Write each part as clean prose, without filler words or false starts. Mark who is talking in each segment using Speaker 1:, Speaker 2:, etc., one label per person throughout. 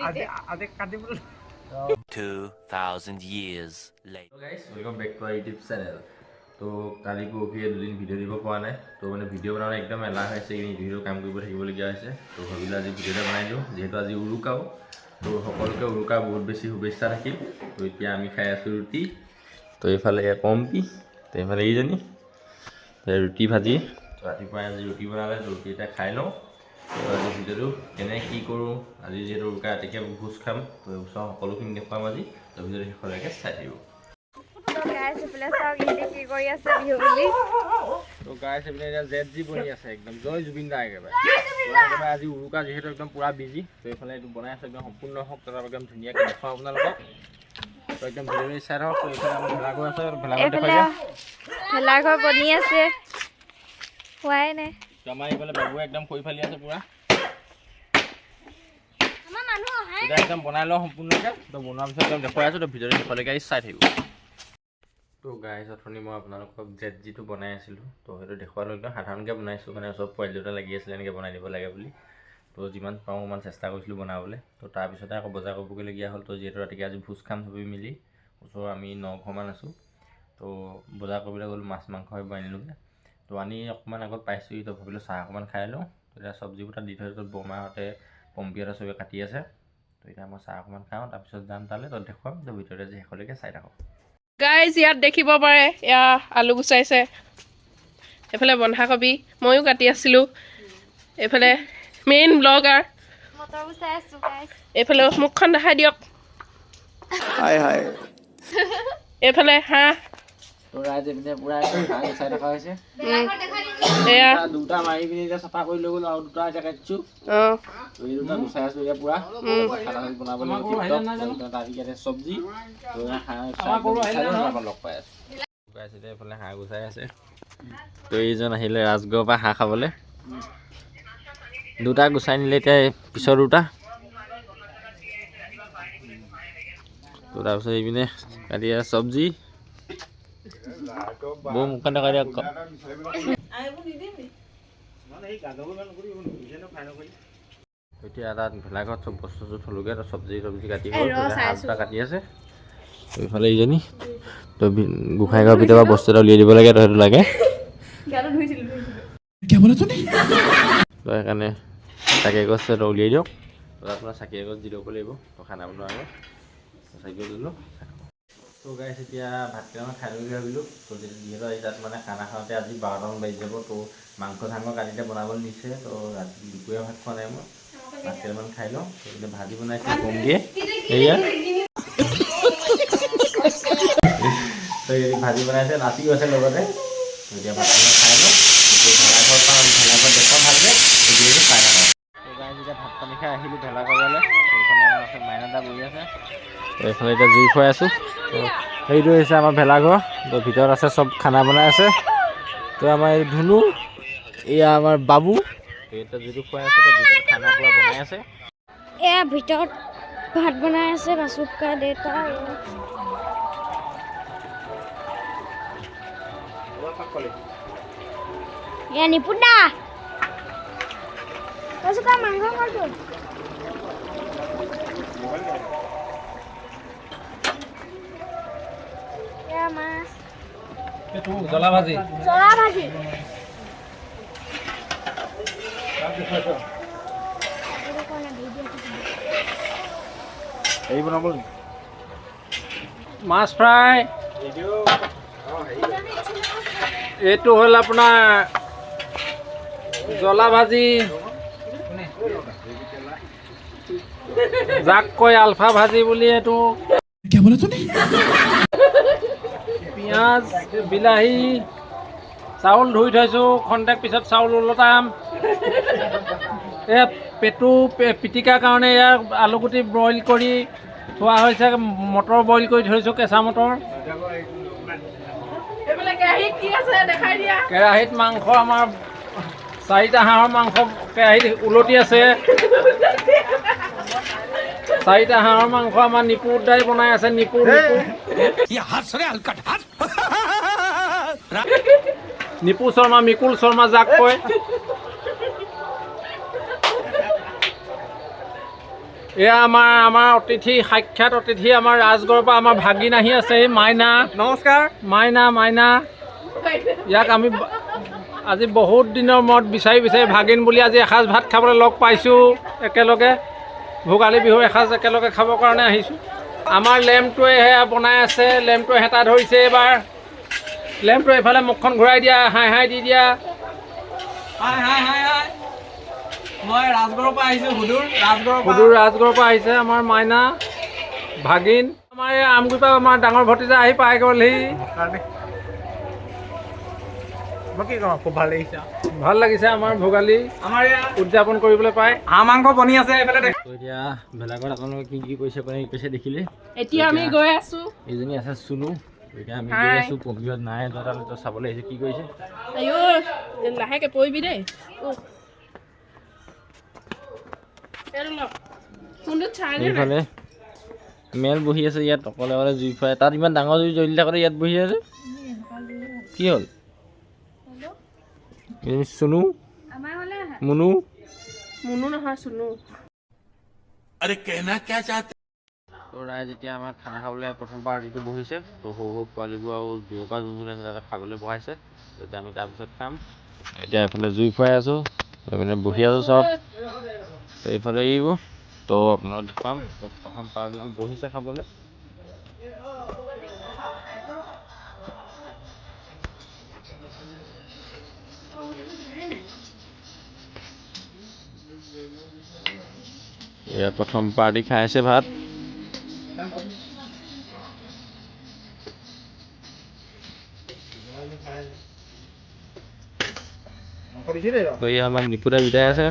Speaker 1: আজি কাটিব
Speaker 2: 2000 years later.
Speaker 3: Guys, welcome back to our YouTube channel. তো কালি পৰহি দুদিন ভিডিঅ' দিব পৰা নাই তো মানে ভিডিঅ' বনাবলৈ একদম এলাহ হৈছে এইখিনি ভিডিঅ' কাম কৰিব থাকিবলগীয়া হৈছে তো ভাবিলোঁ আজি ভিডিঅ' এটা বনাই দিওঁ যিহেতু আজি উৰুকাও তো সকলোকে উৰুকা বহুত বেছি শুভেচ্ছা থাকিল তো এতিয়া আমি খাই আছোঁ ৰুটি তো এইফালে পম্পি তো এইফালে এইজনী ৰুটি ভাজি তো ৰাতিপুৱা আজি ৰুটি বনালে ৰুটি এটা খাই লওঁ তো আজি ভিডিঅ'টো কেনে কি কৰোঁ আজি যিহেতু উৰুকা ৰাতিকৈ ভোজ খাম তো ওচৰ সকলোখিনি দেখুৱাম আজি তো ভিডিঅ'টো শেষলৈকে চাই থাকিব তো গাইছ এপিনে এতিয়া জেড বনি আছে একদম জয় জুবিন দা একেবাৰে আজি উৰুকা যিহেতু একদম পুৰা বিজি তো এইফালে এইটো বনাই আছে একদম সম্পূৰ্ণ হওক তাৰ একদম ধুনীয়াকৈ দেখুৱাম আপোনালোকক তো একদম ভিডিঅ'টো চাই থাকক তো এইফালে আমাৰ ভেলাঘৰ আছে
Speaker 4: ভেলাঘৰ বনি আছে হোৱাই নাই
Speaker 3: তো আমাৰ এইফালে বাবুৱে একদম খৰি ফালি আছে পুৰা এতিয়া একদম বনাই লওঁ সম্পূৰ্ণকৈ তো বনোৱাৰ পিছত একদম দেখুৱাই আছোঁ তো ভিডিঅ'টো শেষলৈকে চাই থাকিব তো গাইছ অথনি মই আপোনালোকক জেড জিটো বনাই আছিলোঁ তো সেইটো দেখুৱালোঁ একদম সাধাৰণকৈ বনাইছোঁ মানে চব পোৱালি দুটা লাগি আছিলে এনেকৈ বনাই দিব লাগে বুলি তো যিমান পাৰোঁ ইমান চেষ্টা কৰিছিলোঁ বনাবলৈ তো তাৰপিছতে আকৌ বজাৰ কৰিবগৈলগীয়া হ'ল তো যিহেতু ৰাতিকৈ আজি ভোজ খাম চবেই মিলি ওচৰৰ আমি 9 ঘৰমান আছোঁ তো বজাৰ কৰিবলৈ গ'লোঁ মাছ মাংস সেইবোৰ আনিলোঁগৈ তো আনি অকণমান আগত পাইছোঁ তো ভাবিলোঁ চাহ অকণমান খাই লওঁ তো এতিয়া চব্জিবোৰ তাত দি থৈ বৰমাহঁতে পম্পিহঁতে চবে কাটি আছে তো এতিয়া মই চাহ অকণমান খাওঁ তাৰপিছত যাম তালৈ তো দেখুৱাম তো ভিতৰতে যে শেষলৈকে চাই থাকক
Speaker 5: গাইজ ইয়াত দেখিব পাৰে এয়া আলু গুচাইছে এইফালে বন্ধাকবি ময়ো কাটি আছিলোঁ এইফালে মেইন ব্লগাৰ এইফালে মুখখন দেখাই দিয়ক এইফালে হাঁহ এয়া
Speaker 3: দুটা মাৰি পিনি এতিয়া চাফা কৰি লৈ গ'লো আৰু দুটা এতিয়া কাটিছোঁ এই দুটা গুচাই আছোঁ এতিয়া পুৰা বনাবলৈ চব্জি লগ পাই আছোঁ এতিয়া এইফালে হাঁহ গুচাই আছে তো এইজন আহিলে ৰাজগড়ৰ পৰা হাঁহ খাবলৈ দুটা গুচাই নিলে এতিয়া পিছৰ দুটা তো তাৰপিছত এইপিনে কাটি চব্জি বৌ মুখখন দেখাই দিয়ক এতিয়া তাত ভেলাঘৰত চব বস্তু থলোগৈ তো চব্জি কাটি হাঁহ দুটা কাটি আছে তো এইফালে এইজনী তো গোঁসাই ঘৰৰ ভিতৰৰ পৰা বস্তু এটা উলিয়াই দিব লাগে তো সেইটো লাগে তো সেইকাৰণে চাকি এগছ এটা উলিয়াই দিয়ক তো আপোনাৰ চাকি এগছ দি ল'ব লাগিব তো খানা বনোৱাৰ আগত চাকি দিলোঁ তো গাইছ এতিয়া ভাত কেইটামান খাই ল'বি ভাবিলোঁ তো যিহেতু আজি তাত মানে খানা খাওঁতে আজি 12টামান বাজি যাব তো মাংস চাংস কালিতে বনাবলৈ নিছে তো ৰাতি দুপৰীয়া ভাত খোৱা নাই মই ভাত কেইটামান খাই লওঁ তো এতিয়া ভাজি বনাইছে কম দিয়ে এয়া তো ভাজি বনাইছে নাচিও আছে লগতে তো এতিয়া ভাত কেইটামান খাই লওঁ ভেলাঘৰ দেখুৱাম ভালকৈ চাই থাকক তো গাইছ এতিয়া ভাত পানী খাই আহিলোঁ ভেলাঘৰলৈ এইফালে আমাৰ আছে মাইনা বহি আছে এইফালে এতিয়া জুই খুৱাই আছোঁ তো সেইটো হৈছে আমাৰ ভেলাঘৰ তো ভিতৰত আছে চব খানা বনাই আছে তো আমাৰ এই ধুনু এয়া আমাৰ বাবু এতিয়া জুইটো খুৱাই আছে তো ভিতৰত খানা পুৰা বনাই আছে
Speaker 4: এয়া ভিতৰত ভাত বনাই আছে বাচুকা দেউতা এয়া নিপুণা বাচুকা মাংস কৰটো মাছ
Speaker 3: জ্বলা ভাজি এই বনাব মাছ ফ্ৰাই এইটো হ'ল আপোনাৰ জ্বলা ভাজি যাক কয় আলফা ভাজি বুলি এইটো পিঁয়াজ বিলাহী চাউল ধুই থৈছোঁ খন্তেক পিছত চাউল ওলটাম এয়া পেটু পিটিকাৰ কাৰণে ইয়াৰ আলুগুটি বইল কৰি থোৱা হৈছে মটৰ বইল কৰি থৈছোঁ কেঁচা মটৰ কেৰাহীত মাংস আমাৰ 4টা হাঁহৰ মাংস কেৰাহীত উলটি আছে 4টা হাঁহৰ মাংস আমাৰ নিপু দাই বনাই আছে নিপু নিপু শৰ্মা মিকুল শৰ্মা যাক কয়
Speaker 1: এয়া আমাৰ অতিথি সাক্ষাৎ অতিথি আমাৰ ৰাজগড়ৰ পৰা আমাৰ ভাগিন আহি আছে এই মাইনা। নমস্কাৰ। মাইনা ইয়াক আমি আজি বহুত দিনৰ মূৰত বিচাৰি ভাগিন বুলি আজি এসাঁজ ভাত খাবলৈ লগ পাইছোঁ একেলগে। ভোগালী বিহু এসাঁজ একেলগে খাবৰ কাৰণে আহিছোঁ। আমাৰ লেম্পটোৱে সেয়া বনাই আছে, লেম্পটোৱে হেতা ধৰিছে এইবাৰ। লেম্পটোৱে এইফালে মুখখন ঘূৰাই দিয়া, হাই দি দিয়া। মই ৰাজগড়ৰ পৰা আহিছোঁ, হুদুৰ ৰাজগড়ৰ পৰা আহিছে আমাৰ মাইনা ভাগিন। আমাৰ এই আমগুৰিৰ পৰা আমাৰ ডাঙৰ ভতিজা আহি পাই গ'লহি। খুব ভাল লাগিছে আমাৰ ভোগালী আমাৰ উদযাপন কৰিবলৈ পাই। হাঁহ মাংস বনি আছে এইফালে। এতিয়া ভেলাঘৰত আপোনালোকে কি কৈছে দেখিলে।
Speaker 5: এতিয়া আমি গৈ আছো।
Speaker 1: এইজনী আছে চুনু। এতিয়া আমি গৈ আছো পবিহত নাই তালৈ চাবলৈ আহিছে কি কৰিছে।
Speaker 5: লাহেকে পৰিবি দেই।
Speaker 3: এইফালে মেল বহি আছে ইয়াত অকলে জুই ফুৱাই। তাত ইমান ডাঙৰ জুই জ্বলি থাকোঁতে ইয়াত বহি আছে কি হ'ল? চুনু মুনু
Speaker 5: নহয় চুনু।
Speaker 3: তো ৰাইজ এতিয়া আমাৰ খানা খাবলৈ প্ৰথম পাৰ্টিটো বহিছে। তো সৰু পোৱালিবোৰ আৰু দুয়োকা যোনবোৰ আছে তাতে খাবলৈ বহাইছে। তেতিয়া আমি তাৰপিছত খাম। এতিয়া এইফালে জুই ফুৱাই আছোঁ, এইপিনে বহি আছোঁ চব। এইফালে এইবোৰ তো আপোনালোক দেখুৱাম। প্ৰথম পাৰ্টিটো বহিছে খাবলৈ। এয়া প্ৰথম পাৰ্টি খাই আছে ভাত। আমাৰ নিপুতা বিদায় আছে।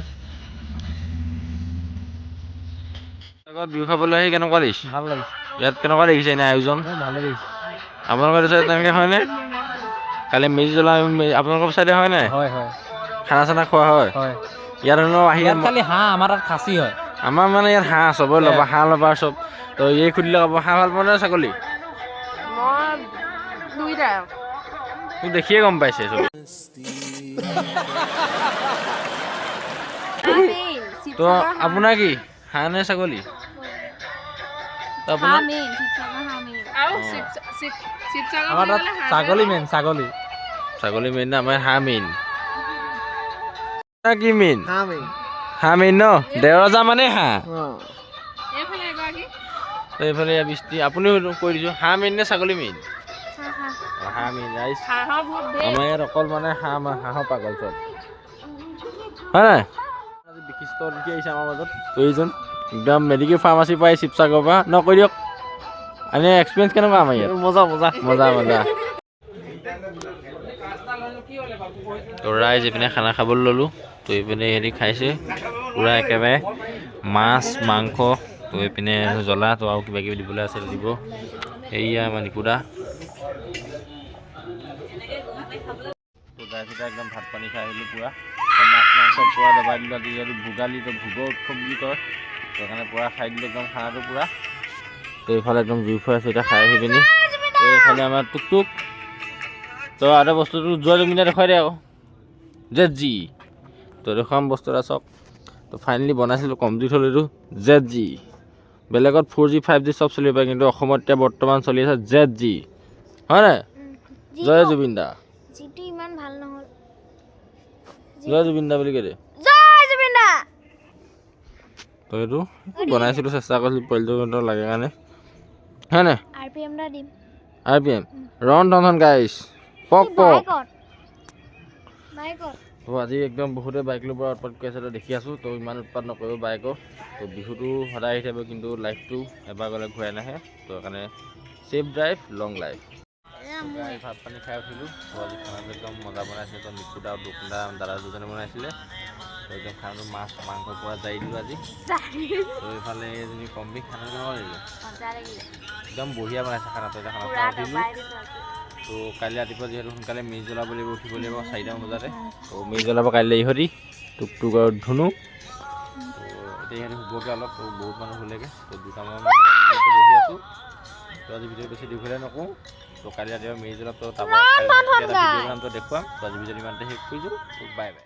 Speaker 3: বিহু খাবলৈ আহি কেনেকুৱা লাগিছে? ভাল লাগিছে। ইয়াত কেনেকুৱা দেখিছে এনে আয়োজন? ভালে দেখিছে। আপোনালোকৰ তেনেকৈ হয়নে? কালি মেজি জ্বলা আপোনালোকৰ চাইডে হয় নাই? হয়। খানা চানা খোৱা হয়? ইয়াত আহি খালি হাঁহ আমাৰ তাত খাচী হয়। আমাৰ মানে ইয়াত হাঁহ চবৰে ল'বা, হাঁহ ল'বা চব। তো এই সুধিলে ক'ব হাঁহ ভাল পোৱা নে ছাগলী? মই দেখিয়ে গম পাইছে চব। তো আপোনাৰ কি হাঁহ নে ছাগলী?
Speaker 1: আমাৰ তাত ছাগলী মেইন।
Speaker 3: ছাগলী মেইন নে আমাৰ হাঁহ মেইন? কি মেইন? হাঁহ মেইন ন? দেওৰজা মানে হাঁহ। এইফালে বৃষ্টি আপুনিও কৈ দিছোঁ হাঁহ মেইন নে ছাগলী মেইন? হাঁহ মেইন ৰাইজ। আমাৰ ইয়াত অকল মানে হাঁহৰ পাগল চব হয় নাই? আজি বিশিষ্ট অতিথি আহিছে আমাৰ মাজত। এইজন একদম মেডিকেল ফাৰ্মাচীৰ পৰা শিৱসাগৰৰ পৰা কৈ দিয়ক। এনে এক্সপিৰিয়েঞ্চ কেনেকুৱা আমাৰ ইয়াত? মজা। তো ৰাইজ এইপিনে খানা খাবলৈ ল'লোঁ। তো এইপিনে সিহঁতি খাইছে পূৰা একেবাৰে মাছ মাংস। তো এইপিনে জ্বলা তো আৰু কিবা কিবি দিবলৈ আছে দিব। সেয়া আমাৰ নিকুদা। তো গাইকেইটা একদম ভাত পানী খাই আহিলোঁ পূৰা। মাছ মাংস পূৰা দবাই দিলোঁ। আজি যিহেতু ভোগালী তো ভোগৰ উৎসৱ বুলি কয়। সেইকাৰণে পূৰা খাই দিলোঁ একদম খানাটো পূৰা। তো এইফালে একদম জুই ফুৱাই আছে এতিয়া খাই আহি পিনি। তো এইফালে আমাৰ টুক তো আৰু বস্তুটো যোৱা জমিনা দেখুৱাই দে আকৌ ZG। তো দেখুৱাম বস্তু এটা চাওক। তো ফাইনেলি বনাইছিলোঁ কমপ্লিট হ'ল এইটো ZG। বেলেগত 4G 5G চব চলিব পাৰে কিন্তু অসমত এতিয়া বৰ্তমান চলি আছে ZG হয় নাই? জয় জুবিন দা।
Speaker 4: ইমান ভাল নহ'ল।
Speaker 3: জয় জুবিন দা বুলি কৈ দে। তো এইটো বনাইছিলোঁ চেষ্টা কৰিছিলোঁ পোৱালিটো লাগে কাৰণে হয় নাই? RPM ৰন ধন গাইছ পক। তো আজি একদম বহুতে বাইক লৈ পৰা উৎপাত কৰি আছে দেখি আছোঁ। তো ইমান উৎপাত নকৰিব বাইকৰ। তো বিহুটো সদায় আহি থাকিব কিন্তু লাইফটো এবাৰ গ'লে ঘূৰাই নাহে। তো সেইকাৰণে ছেফ ড্ৰাইভ লং লাইফ। ভাত পানী খাই উঠিলোঁ। তো আজি খানাটো একদম মজা বনাইছিলে। তো নিকুদা আৰু দুকুন্দা দাদা দুজনে বনাইছিলে। তো একদম খানাটো মাছ মাংস পূৰা জাৰি দিলোঁ আজি। তো এইফালে এজনী কম্বি খানা নহয় একদম বঢ়িয়া বনাইছে খানাটো। এতিয়া খানা খাই উঠিলোঁ। তো কাইলৈ ৰাতিপুৱা যিহেতু সোনকালে মেজি জ্বলাব লাগিব উঠিব লাগিব 4টামান বজাতে। তো মেজি জ্বলাব কাইলৈ ইহঁতি টুক আৰু ধুনু। তো এতিয়া ইহঁতি শুবগৈ অলপ। তো বহুত মানুহ শুলেগৈ। তো 2টামান বহি আছোঁ। তো আজি ভিডিঅ' বেছি দীঘলীয়া নকওঁ। তো কালি ৰাতিপুৱা মেজি জ্বলাব। তো তাৰপৰা ভিডিঅ' বনাম তো দেখুৱাম। তো আজি ভিডিঅ'টো ইমানতে শেষ কৰিছোঁ। তো বাই বাই।